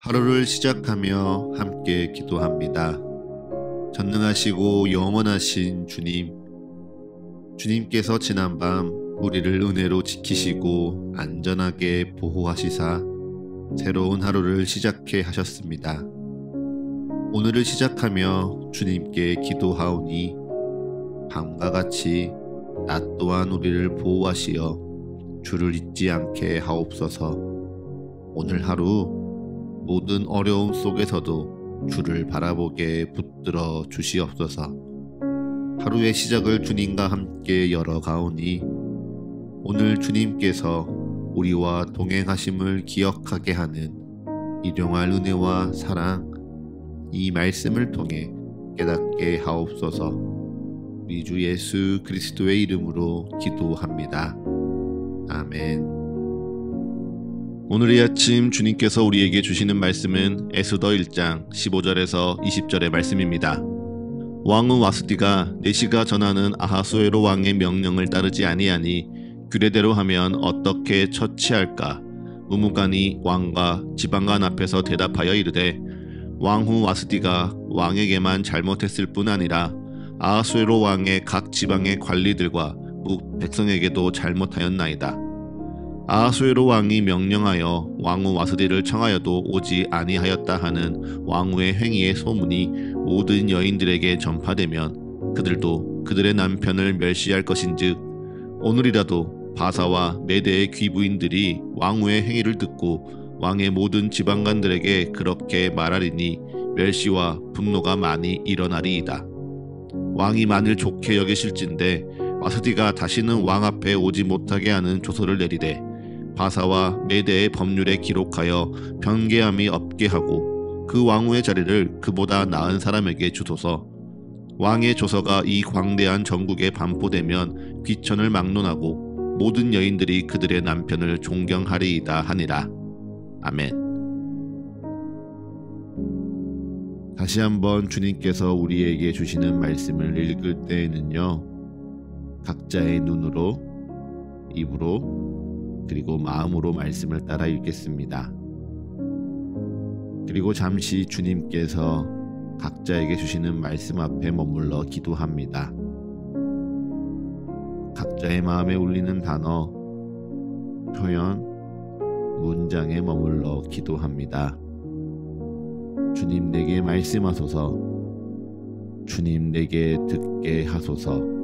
하루를 시작하며 함께 기도합니다. 전능하시고 영원하신 주님, 주님께서 지난밤 우리를 은혜로 지키시고 안전하게 보호하시사 새로운 하루를 시작해 하셨습니다. 오늘을 시작하며 주님께 기도하오니 밤과 같이 낮 또한 우리를 보호하시어 주를 잊지 않게 하옵소서. 오늘 하루 모든 어려움 속에서도 주를 바라보게 붙들어 주시옵소서. 하루의 시작을 주님과 함께 열어가오니 오늘 주님께서 우리와 동행하심을 기억하게 하는 일용할 은혜와 사랑, 이 말씀을 통해 깨닫게 하옵소서. 우리 주 예수 그리스도의 이름으로 기도합니다. 아멘. 오늘 이 아침 주님께서 우리에게 주시는 말씀은 에스더 1장 15절에서 20절의 말씀입니다. 왕은 와스디가 내시가 전하는 아하수에로 왕의 명령을 따르지 아니하니 규례대로 하면 어떻게 처치할까? 무무간이 왕과 지방관 앞에서 대답하여 이르되 왕후 와스디가 왕에게만 잘못했을 뿐 아니라 아하수에로 왕의 각 지방의 관리들과 백성에게도 잘못하였나이다. 아하수에로 왕이 명령하여 왕후 와스디를 청하여도 오지 아니하였다 하는 왕후의 행위의 소문이 모든 여인들에게 전파되면 그들도 그들의 남편을 멸시할 것인즉 오늘이라도 바사와 메대의 귀부인들이 왕후의 행위를 듣고 왕의 모든 지방관들에게 그렇게 말하리니 멸시와 분노가 많이 일어나리이다. 왕이 만일 좋게 여기실진데 와스디가 다시는 왕 앞에 오지 못하게 하는 조서를 내리되 바사와 메대의 법률에 기록하여 변개함이 없게 하고 그 왕후의 자리를 그보다 나은 사람에게 주소서. 왕의 조서가 이 광대한 전국에 반포되면 귀천을 막론하고 모든 여인들이 그들의 남편을 존경하리이다 하니라. 아멘. 다시 한번 주님께서 우리에게 주시는 말씀을 읽을 때에는요, 각자의 눈으로, 입으로, 그리고 마음으로 말씀을 따라 읽겠습니다. 그리고 잠시 주님께서 각자에게 주시는 말씀 앞에 머물러 기도합니다. 각자의 마음에 울리는 단어, 표현, 문장에 머물러 기도합니다. 주님 내게 말씀하소서. 주님 내게 듣게 하소서.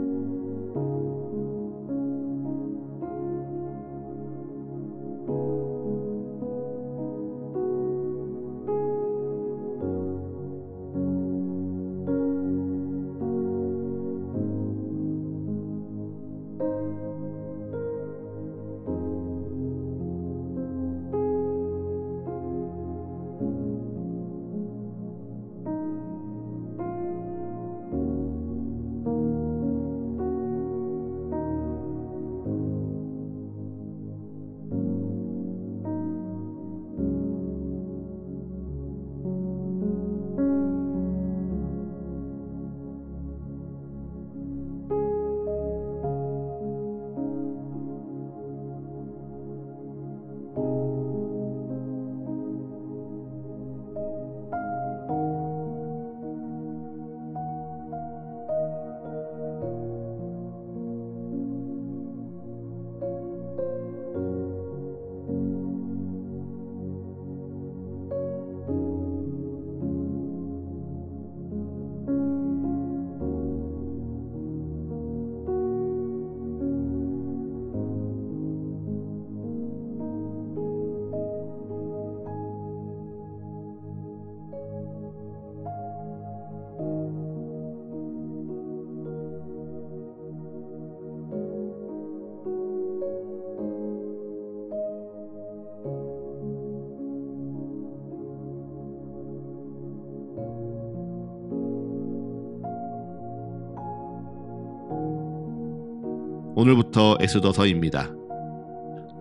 오늘부터 에스더서입니다.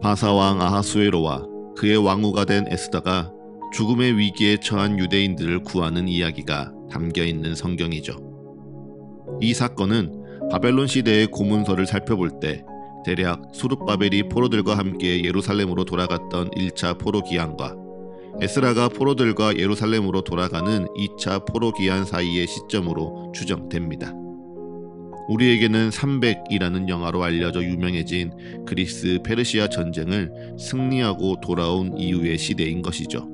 바사왕 아하수에로와 그의 왕후가 된 에스더가 죽음의 위기에 처한 유대인들을 구하는 이야기가 담겨있는 성경이죠. 이 사건은 바벨론 시대의 고문서를 살펴볼 때 대략 수룹바벨이 포로들과 함께 예루살렘으로 돌아갔던 1차 포로 기항과 에스라가 포로들과 예루살렘으로 돌아가는 2차 포로 기한 사이의 시점으로 추정됩니다. 우리에게는 300이라는 영화로 알려져 유명해진 그리스 페르시아 전쟁을 승리하고 돌아온 이후의 시대인 것이죠.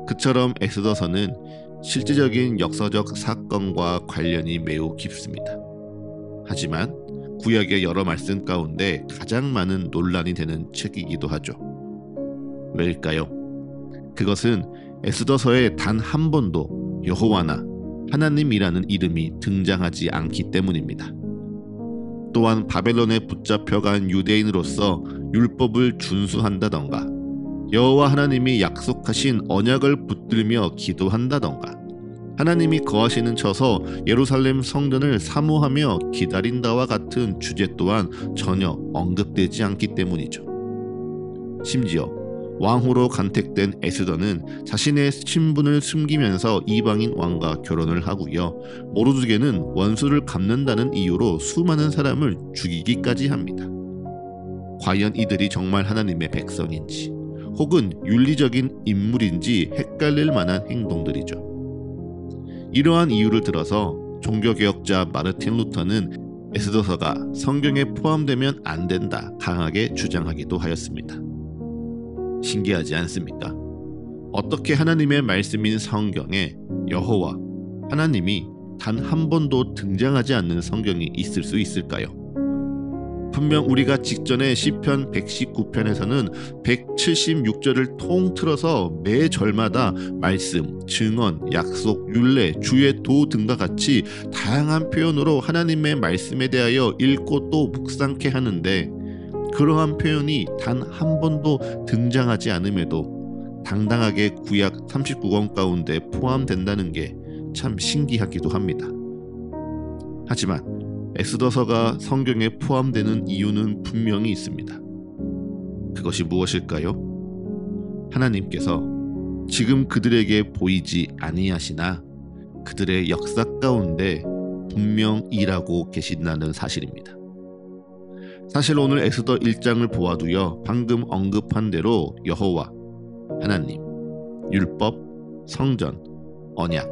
그처럼 에스더서는 실제적인 역사적 사건과 관련이 매우 깊습니다. 하지만 구약의 여러 말씀 가운데 가장 많은 논란이 되는 책이기도 하죠. 왜일까요? 그것은 에스더서에 단 한 번도 여호와나 하나님이라는 이름이 등장하지 않기 때문입니다. 또한 바벨론에 붙잡혀간 유대인으로서 율법을 준수한다던가 여호와 하나님이 약속하신 언약을 붙들며 기도한다던가 하나님이 거하시는 처서 예루살렘 성전을 사모하며 기다린다와 같은 주제 또한 전혀 언급되지 않기 때문이죠. 심지어 왕후로 간택된 에스더는 자신의 신분을 숨기면서 이방인 왕과 결혼을 하고요. 모르드게는 원수를 갚는다는 이유로 수많은 사람을 죽이기까지 합니다. 과연 이들이 정말 하나님의 백성인지 혹은 윤리적인 인물인지 헷갈릴 만한 행동들이죠. 이러한 이유를 들어서 종교개혁자 마르틴 루터는 에스더서가 성경에 포함되면 안 된다 강하게 주장하기도 하였습니다. 신기하지 않습니까? 어떻게 하나님의 말씀인 성경에 여호와, 하나님이 단 한 번도 등장하지 않는 성경이 있을 수 있을까요? 분명 우리가 직전에 시편 119편에서는 176절을 통틀어서 매 절마다 말씀, 증언, 약속, 율례, 주의 도 등과 같이 다양한 표현으로 하나님의 말씀에 대하여 읽고 또 묵상케 하는데 그러한 표현이 단 한 번도 등장하지 않음에도 당당하게 구약 39권 가운데 포함된다는 게 참 신기하기도 합니다. 하지만 에스더서가 성경에 포함되는 이유는 분명히 있습니다. 그것이 무엇일까요? 하나님께서 지금 그들에게 보이지 아니하시나 그들의 역사 가운데 분명 일하고 계신다는 사실입니다. 사실 오늘 에스더 1장을 보아도요, 방금 언급한 대로 여호와, 하나님, 율법, 성전, 언약,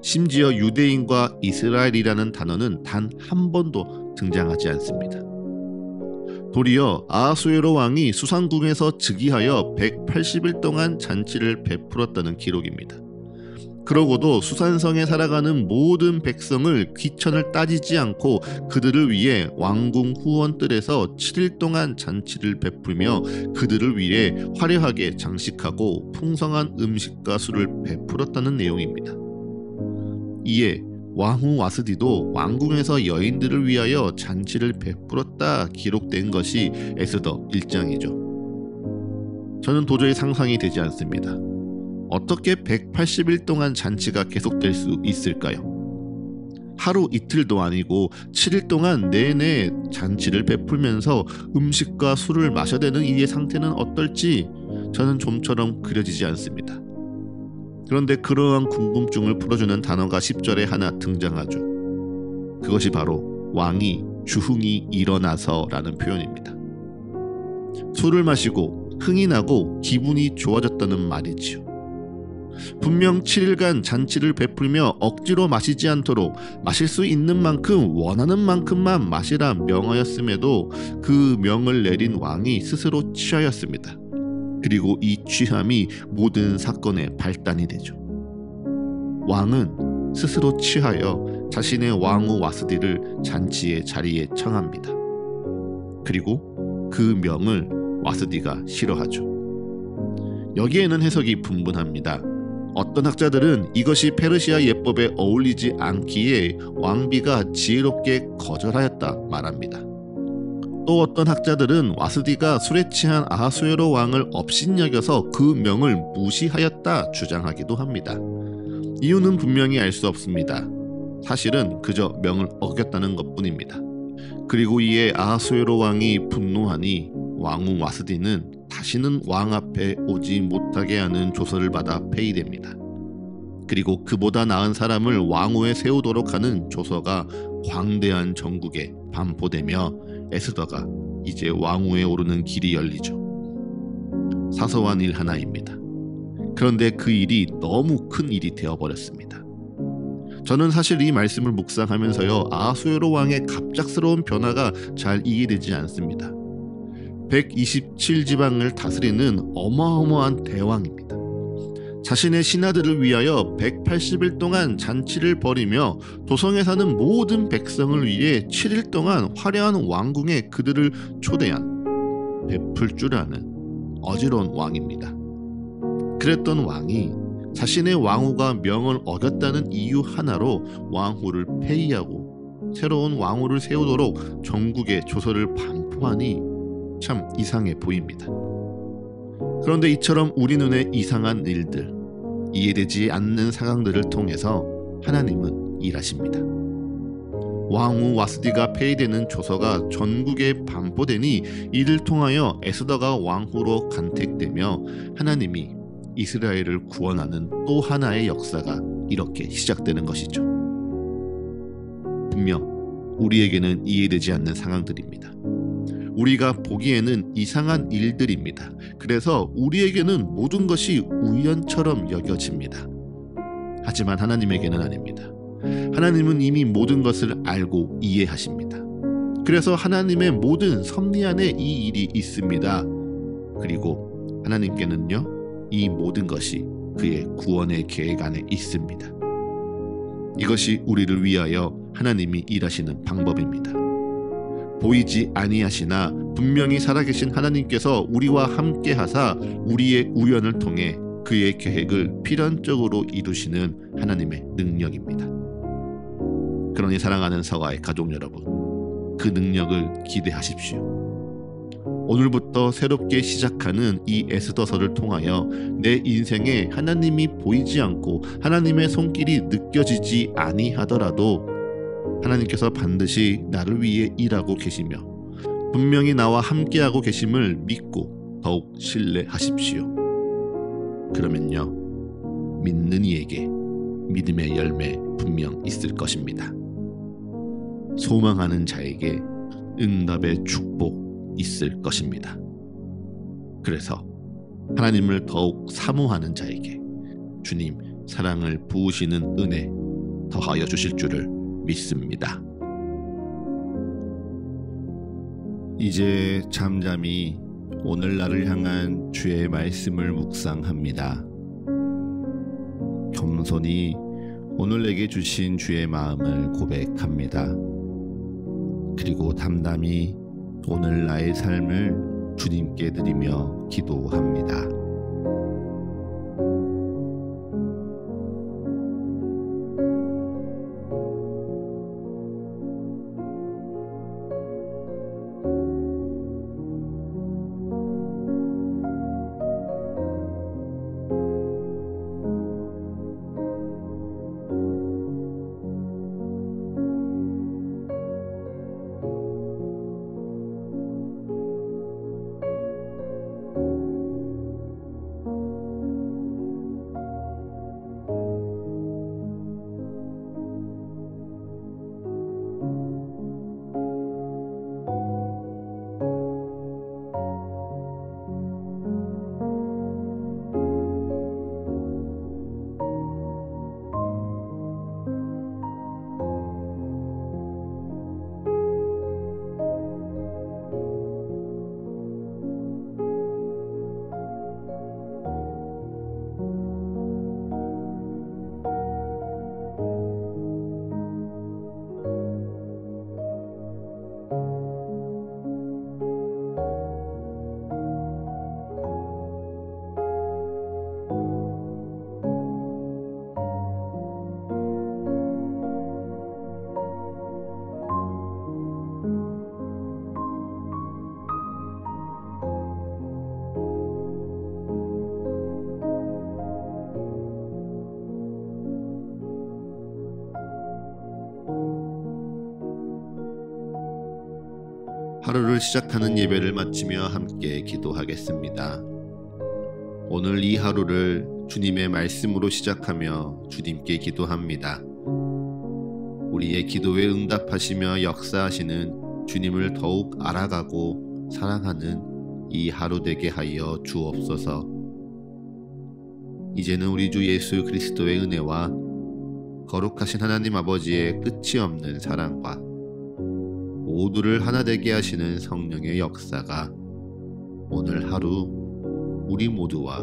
심지어 유대인과 이스라엘이라는 단어는 단 한 번도 등장하지 않습니다. 도리어 아하수에로 왕이 수산궁에서 즉위하여 180일 동안 잔치를 베풀었다는 기록입니다. 그러고도 수산성에 살아가는 모든 백성을 귀천을 따지지 않고 그들을 위해 왕궁 후원뜰에서 7일 동안 잔치를 베풀며 그들을 위해 화려하게 장식하고 풍성한 음식과 술을 베풀었다는 내용입니다. 이에 왕후 와스디도 왕궁에서 여인들을 위하여 잔치를 베풀었다 기록된 것이 에스더 1장이죠. 저는 도저히 상상이 되지 않습니다. 어떻게 180일 동안 잔치가 계속될 수 있을까요? 하루 이틀도 아니고 7일 동안 내내 잔치를 베풀면서 음식과 술을 마셔대는 이의 상태는 어떨지 저는 좀처럼 그려지지 않습니다. 그런데 그러한 궁금증을 풀어주는 단어가 10절에 하나 등장하죠. 그것이 바로 왕이 주흥이 일어나서 라는 표현입니다. 술을 마시고 흥이 나고 기분이 좋아졌다는 말이지요. 분명 7일간 잔치를 베풀며 억지로 마시지 않도록 마실 수 있는 만큼 원하는 만큼만 마시라 명하였음에도 그 명을 내린 왕이 스스로 취하였습니다. 그리고 이 취함이 모든 사건의 발단이 되죠. 왕은 스스로 취하여 자신의 왕후 와스디를 잔치의 자리에 청합니다. 그리고 그 명을 와스디가 싫어하죠. 여기에는 해석이 분분합니다. 어떤 학자들은 이것이 페르시아 예법에 어울리지 않기에 왕비가 지혜롭게 거절하였다 말합니다. 또 어떤 학자들은 와스디가 술에 취한 아하수에로 왕을 업신여겨서 그 명을 무시하였다 주장하기도 합니다. 이유는 분명히 알 수 없습니다. 사실은 그저 명을 어겼다는 것뿐입니다. 그리고 이에 아하수에로 왕이 분노하니 왕후 와스디는 다시는 왕 앞에 오지 못하게 하는 조서를 받아 폐위됩니다. 그리고 그보다 나은 사람을 왕후에 세우도록 하는 조서가 광대한 전국에 반포되며 에스더가 이제 왕후에 오르는 길이 열리죠. 사소한 일 하나입니다. 그런데 그 일이 너무 큰 일이 되어버렸습니다. 저는 사실 이 말씀을 묵상하면서요, 아하수에로 왕의 갑작스러운 변화가 잘 이해되지 않습니다. 127지방을 다스리는 어마어마한 대왕입니다. 자신의 신하들을 위하여 180일 동안 잔치를 벌이며 도성에 사는 모든 백성을 위해 7일 동안 화려한 왕궁에 그들을 초대한 베풀 줄 아는 어지러운 왕입니다. 그랬던 왕이 자신의 왕후가 명을 어겼다는 이유 하나로 왕후를 폐위하고 새로운 왕후를 세우도록 전국에 조서를 반포하니 참 이상해 보입니다. 그런데 이처럼 우리 눈에 이상한 일들, 이해되지 않는 상황들을 통해서 하나님은 일하십니다. 왕후 와스디가 폐위되는 조서가 전국에 반포되니 이를 통하여 에스더가 왕후로 간택되며 하나님이 이스라엘을 구원하는 또 하나의 역사가 이렇게 시작되는 것이죠. 분명 우리에게는 이해되지 않는 상황들입니다. 우리가 보기에는 이상한 일들입니다. 그래서 우리에게는 모든 것이 우연처럼 여겨집니다. 하지만 하나님에게는 아닙니다. 하나님은 이미 모든 것을 알고 이해하십니다. 그래서 하나님의 모든 섭리 안에 이 일이 있습니다. 그리고 하나님께는요, 이 모든 것이 그의 구원의 계획 안에 있습니다. 이것이 우리를 위하여 하나님이 일하시는 방법입니다. 보이지 아니하시나 분명히 살아계신 하나님께서 우리와 함께 하사 우리의 우연을 통해 그의 계획을 필연적으로 이루시는 하나님의 능력입니다. 그러니 사랑하는 서가의 가족 여러분, 그 능력을 기대하십시오. 오늘부터 새롭게 시작하는 이 에스더서를 통하여 내 인생에 하나님이 보이지 않고 하나님의 손길이 느껴지지 아니하더라도 하나님께서 반드시 나를 위해 일하고 계시며 분명히 나와 함께하고 계심을 믿고 더욱 신뢰하십시오. 그러면요, 믿는 이에게 믿음의 열매 분명 있을 것입니다. 소망하는 자에게 응답의 축복 있을 것입니다. 그래서 하나님을 더욱 사모하는 자에게 주님 사랑을 부으시는 은혜 더하여 주실 줄을 믿습니다. 이제 잠잠히 오늘날을 향한 주의 말씀을 묵상합니다. 겸손히 오늘 내게 주신 주의 마음을 고백합니다. 그리고 담담히 오늘 나의 삶을 주님께 드리며 기도합니다. 하루를 시작하는 예배를 마치며 함께 기도하겠습니다. 오늘 이 하루를 주님의 말씀으로 시작하며 주님께 기도합니다. 우리의 기도에 응답하시며 역사하시는 주님을 더욱 알아가고 사랑하는 이 하루 되게 하여 주옵소서. 이제는 우리 주 예수 그리스도의 은혜와 거룩하신 하나님 아버지의 끝이 없는 사랑과 모두를 하나 되게 하시는 성령의 역사가 오늘 하루 우리 모두와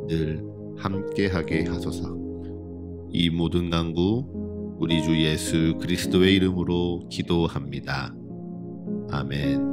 늘 함께하게 하소서. 이 모든 간구 우리 주 예수 그리스도의 이름으로 기도합니다. 아멘.